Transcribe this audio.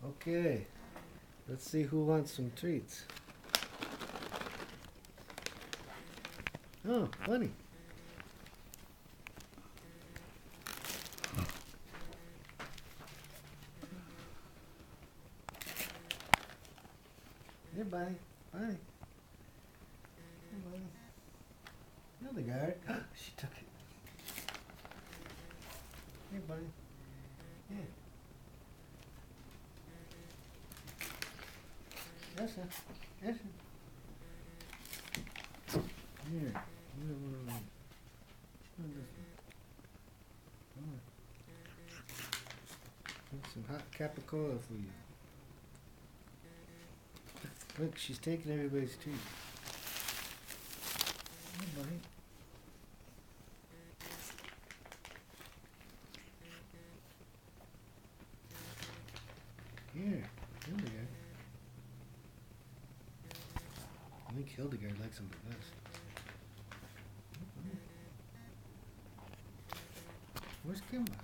Okay, let's see who wants some treats. Oh, funny. Here, buddy. Buddy. Here, buddy. Hildegard. She took it. Here, buddy. Yeah. Yes, sir. Yes, sir. Here. You don't want to like. Come on. Make some hot capicola for you. Look, she's taking everybody's treat. Here, buddy. Here, Hildegard. I think Hildegard likes them the best. Where's Kimba?